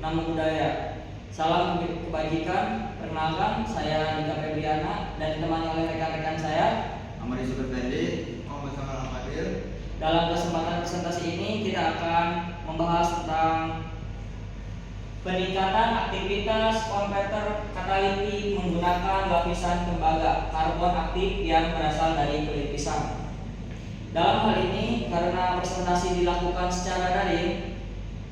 nama budaya. Salam kebajikan. Perkenalkan, saya Andika Febriana dan ditemani oleh rekan-rekan saya Amari Subertendi, Muhammad Samal Al-Qadir. Dalam kesempatan presentasi ini kita akan membahas tentang peningkatan aktivitas konverter katalitik menggunakan lapisan tembaga karbon aktif yang berasal dari kulit pisang. Dalam hal ini, karena presentasi dilakukan secara daring,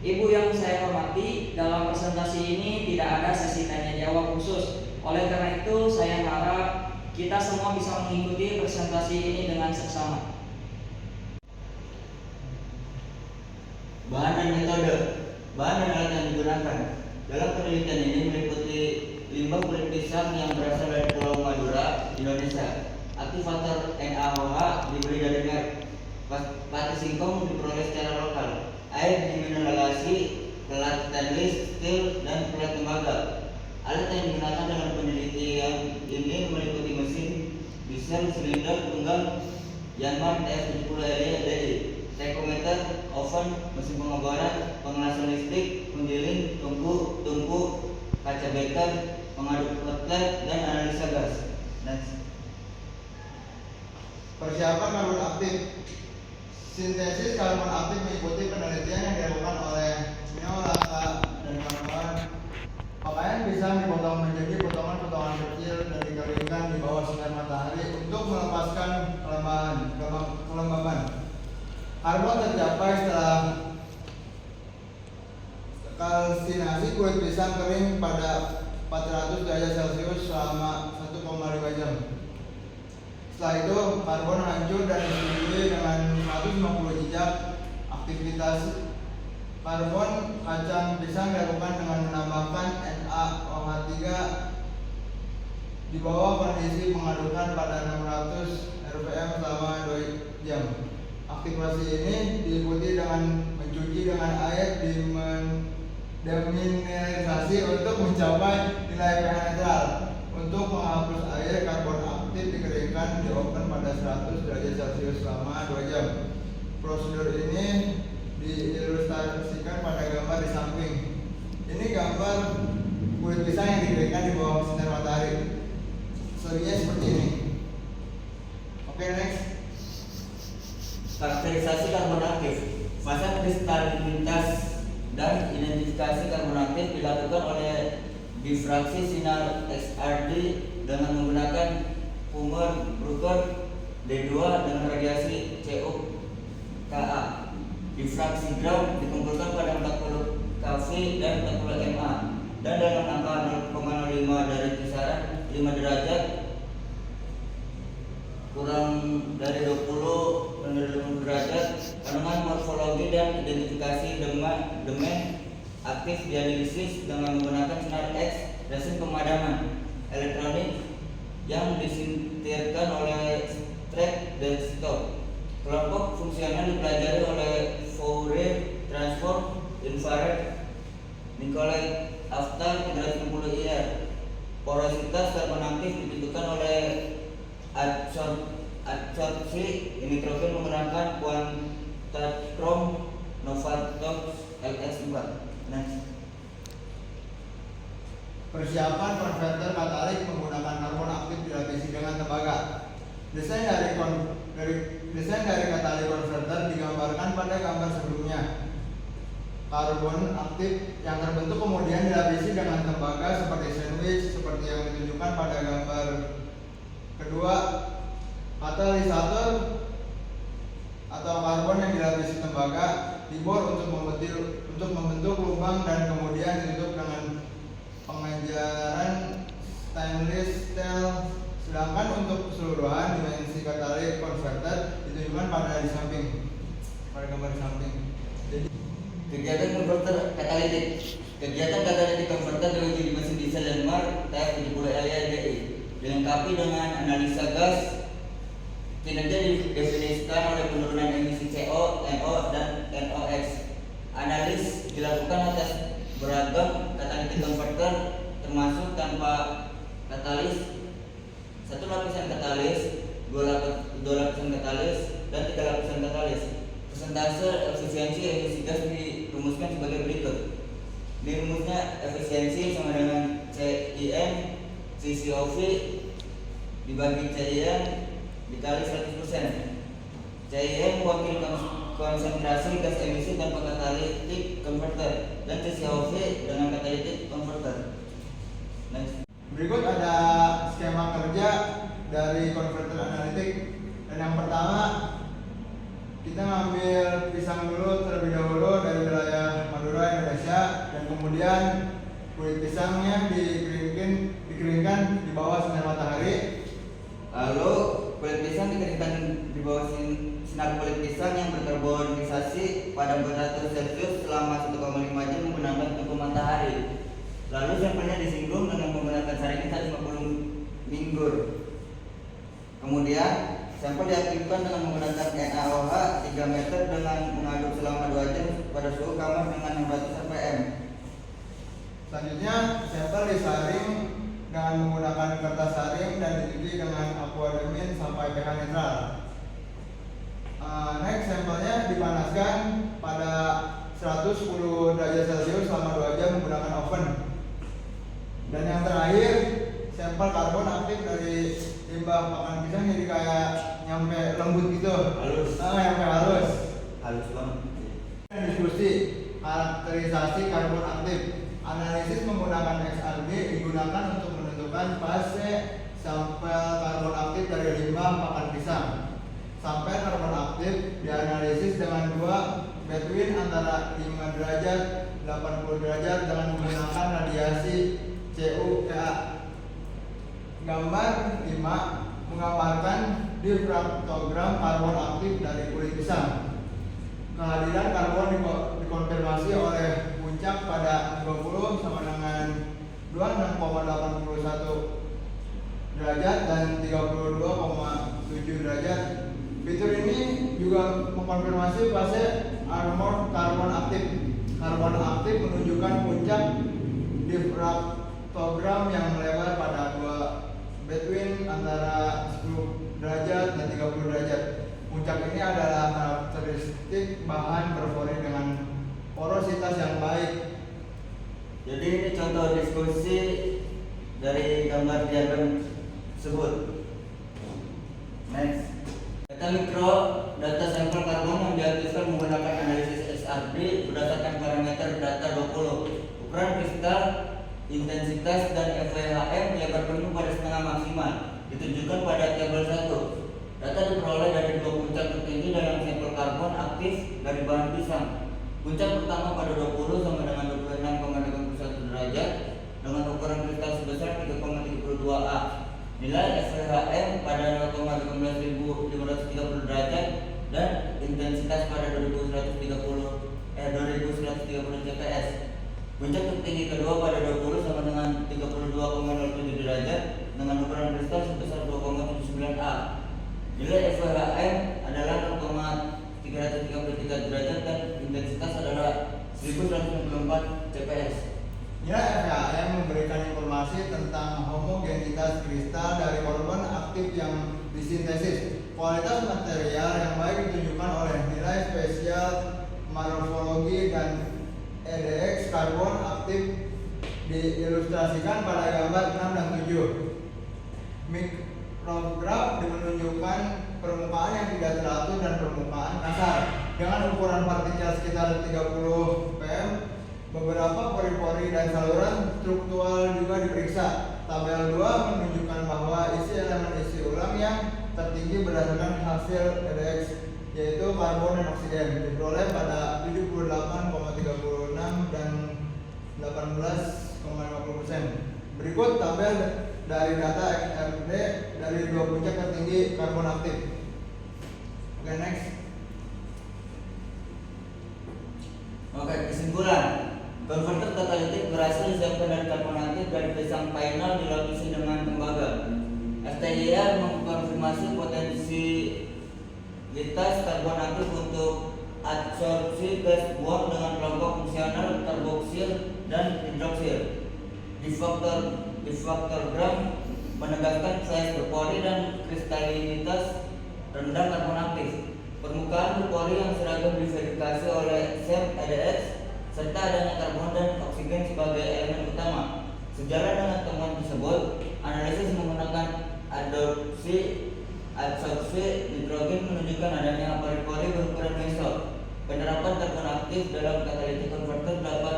Ibu yang saya hormati, dalam presentasi ini tidak ada sesi tanya jawab khusus. Oleh karena itu, saya harap kita semua bisa mengikuti presentasi ini dengan seksama. Bahan dan metode. Bahan dan alat yang digunakan dalam penelitian ini meliputi limbah kulit pisang yang berasal dari Pulau Madura, Indonesia. Aktivator NaOH dibeli dari merek Pati Singkong, diperoleh secara lokal. Air dimineralisasi, pelat stainless steel, dan pelat tembaga. Alat yang digunakan dalam penelitian ini meliputi mesin diesel silinder tunggal Yanmar TF70LE, tachometer, oven, mesin pengobaran, pengelasan listrik, penggiling, tungku, kaca beker, pengaduk outlet, dan analisa gas. Persiapan karbon aktif. Sintesis karbon aktif mengikuti penelitian yang dilakukan oleh Neo, Lata, dan kawan-kawan. Pakaian pisang dipotong menjadi potongan-potongan kecil dan dikeringkan di bawah sinar matahari untuk melepaskan kelembaban. Karbon tercapai setelah kalsinasi kulit pisang kering pada 400 derajat Celcius selama 1,5 jam. Setelah itu, karbon hancur dan disetujui dengan 150 jejak. Aktivitas karbon kacang pisang dilakukan dengan menambahkan NaOH3 di bawah kondisi mengadukkan pada 600 rpm selama 2 jam. Aktivasi ini diikuti dengan mencuci dengan air demineralisasi untuk mencapai nilai pH netral. Untuk menghapus air, karbon aktif dikeringkan di oven pada 100 derajat Celcius selama 2 jam. Prosedur ini diilustrasikan pada gambar di samping. Ini gambar kulit pisang yang dikeringkan di bawah sinar matahari. Serinya seperti ini. Oke, next. Karakterisasi karbon aktif. Masa kristalitas dan identifikasi karbon aktif dilakukan oleh difraksi sinar XRD dengan menggunakan Kummer Bruker D2 dengan radiasi CuKa. Difraksi ground dikumpulkan pada 40 kV dan 40 mA dan dalam angka 0,05 dari kisaran 5 derajat kurang dari 20 derajat. Kandungan morfologi dan identifikasi demen aktif dianalisis dengan menggunakan sinar X resin pemadaman elektronik yang disintirkan oleh Streck desktop. Kelompok fungsional dipelajari oleh Fourier transform infrared Nicolai Aftar 360 IR. Porositas karbon aktif ditentukan oleh adsorpsi nitrogen menggunakan Quantatrom Novatox LS4. Persiapan konverter katalik menggunakan karbon aktif dilapisi dengan tembaga. Desain dari katalik konverter digambarkan pada gambar sebelumnya. Karbon aktif yang terbentuk kemudian dilapisi dengan tembaga seperti sandwich, seperti yang ditunjukkan pada gambar kedua. Katalisator atau karbon yang dilapisi tembaga dibor untuk membentuk lubang dan kemudian ditutup dengan pengejaran stainless steel. Sedangkan untuk keseluruhan dimensi katalik konverter ditunjukkan pada gambar di samping. Kegiatan konverter katalitik. Kegiatan katalitik konverter diuji di mesin diesel Yanmar TF70LE dilengkapi dengan analisa gas. Kinerja didefinisikan oleh penurunan emisi CO, NO, dan NOx. Analis dilakukan atas beragam katalitik konverter termasuk tanpa katalis, 1 lapisan katalis, 2 lapisan katalis, dan 3 lapisan katalis. Persentase efisiensi emisi gas dirumuskan sebagai berikut. Ini rumusnya efisiensi sama dengan CIN CCOV dibagi CIN dikali 100%. CIN wakil konsentrasi gas emisi tanpa catalytic converter dan CCOV dengan catalytic converter. Next. Berikut ada skema kerja dari konverter analitik. Dan yang pertama, kita ngambil pisang dulu terlebih dahulu dari wilayah Madura, Indonesia, dan kemudian kulit pisangnya dikeringkan di bawah sinar matahari. Lalu kulit pisang dikeringkan di bawah sinar kulit pisang yang berkarbonisasi pada temperatur Celcius selama 1,5 jam menggunakan tungku matahari. Lalu sampelnya disinggung dengan menggunakan saringan 150 minggur. Kemudian sampel diaktifkan dengan menggunakan NaOH 3 meter dengan mengaduk selama 2 jam pada suhu kamar dengan 600 rpm. Selanjutnya, sampel disaring dengan menggunakan kertas saring dan dicuci dengan aquademin sampai pH netral. Next, sampelnya dipanaskan pada 110 derajat Celcius selama 2 jam menggunakan oven. Dan yang terakhir, sampel karbon aktif dari limbah pakan pisang jadi kayak nyampe lembut gitu. Halus. Nyampe halus. Halus banget. Diskusi karakterisasi karbon aktif. Analisis menggunakan XRD digunakan untuk menentukan fase sampel karbon aktif dari limbah pakan pisang. Sampel karbon aktif dianalisis dengan dua between antara 5 derajat 80 derajat dengan menggunakan radiasi CUA. Gambar 5 menggambarkan difraktogram karbon aktif dari kulit pisang. Kehadiran karbon dikonfirmasi oleh puncak pada 20 sama dengan 26,81 derajat dan 32,7 derajat. Fitur ini juga mengkonfirmasi fase armor karbon aktif. Karbon aktif menunjukkan puncak difraktogram yang melebar pada 2 between antara 10 derajat dan 30 derajat. Puncak ini adalah karakteristik bahan berfluorin dengan porositas yang baik. Jadi ini contoh diskusi dari gambar diagram tersebut. Next. Data mikro, data sampel karbon yang diaktifkan menggunakan analisis XRD berdasarkan parameter data 20. Ukuran kristal, intensitas dan FWHM yang berpenuh pada setengah maksimal ditunjukkan pada tabel 1. Data diperoleh dari 2 puncak tertinggi dalam sampel karbon aktif dari bahan pisang. Puncak pertama pada 20 sama dengan 26,81 derajat dengan ukuran kristal sebesar 3,32 A. Nilai FWHM pada 0,18530 derajat dan intensitas pada 2130 CPS. Puncak tertinggi kedua pada 20 sama dengan 32,07 derajat dengan ukuran kristal sebesar 2,79 A. Nilai FWHM adalah 0,333 derajat dan intensitas adalah 1194 CPS. Nilai FWHM memberikan informasi tentang homogenitas kristal dari karbon aktif yang disintesis. Kualitas material yang baik ditunjukkan oleh nilai spesial morfologi dan EDX karbon aktif diilustrasikan pada gambar 6 dan 7. Mikrograf menunjukkan permukaan yang tidak teratur dan permukaan kasar dengan ukuran partikel sekitar 30 pm. Beberapa pori-pori dan saluran struktural juga diperiksa. Tabel 2 menunjukkan bahwa isi elemen isi ulang yang tertinggi berdasarkan hasil EDX yaitu karbon dan oksigen diperoleh pada 78,36 dan 18,50%. Berikut tabel dari data XRD dari 2 puncak tertinggi karbon aktif. Oke, next. Oke, kesimpulan. Konverter katalitik berhasil disiapkan dari karbon aktif dari pisang final dilapisi dengan tembaga. STIR mengkonfirmasi potensialitas karbon aktif untuk adsorpsi gas buang dengan kelompok fungsional karboksil dan hidroksil. Difraktogram menegaskan size berpori dan kristalinitas rendah karbon aktif. Permukaan berpori yang seragam diverifikasi oleh SEM EDX serta adanya karbon dan oksigen sebagai elemen utama. Sejalan dengan temuan tersebut, analisis menggunakan adsorpsi nitrogen menunjukkan adanya pori-pori berukuran meso. Penerapan karbon aktif dalam catalytic converter dapat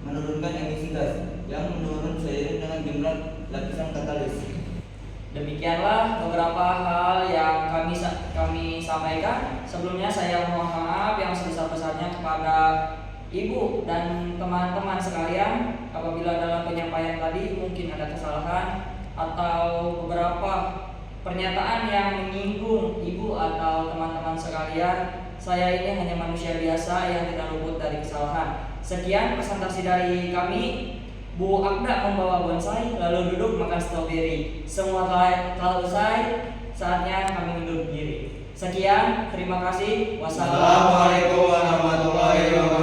menurunkan emisi gas yang menurun seiring dengan jumlah lapisan katalis. Demikianlah beberapa hal yang kami sampaikan. Sebelumnya saya mohon maaf yang sebesar-besarnya kepada Ibu dan teman-teman sekalian apabila dalam penyampaian tadi mungkin ada kesalahan atau beberapa pernyataan yang menyinggung Ibu atau teman-teman sekalian. Saya ini hanya manusia biasa yang tidak luput dari kesalahan. Sekian presentasi dari kami. Bu Akda membawa bonsai lalu duduk makan stroberi. Semua telah usai, saatnya kami undur diri. Sekian, terima kasih. Wassalamualaikum warahmatullahi wabarakatuh.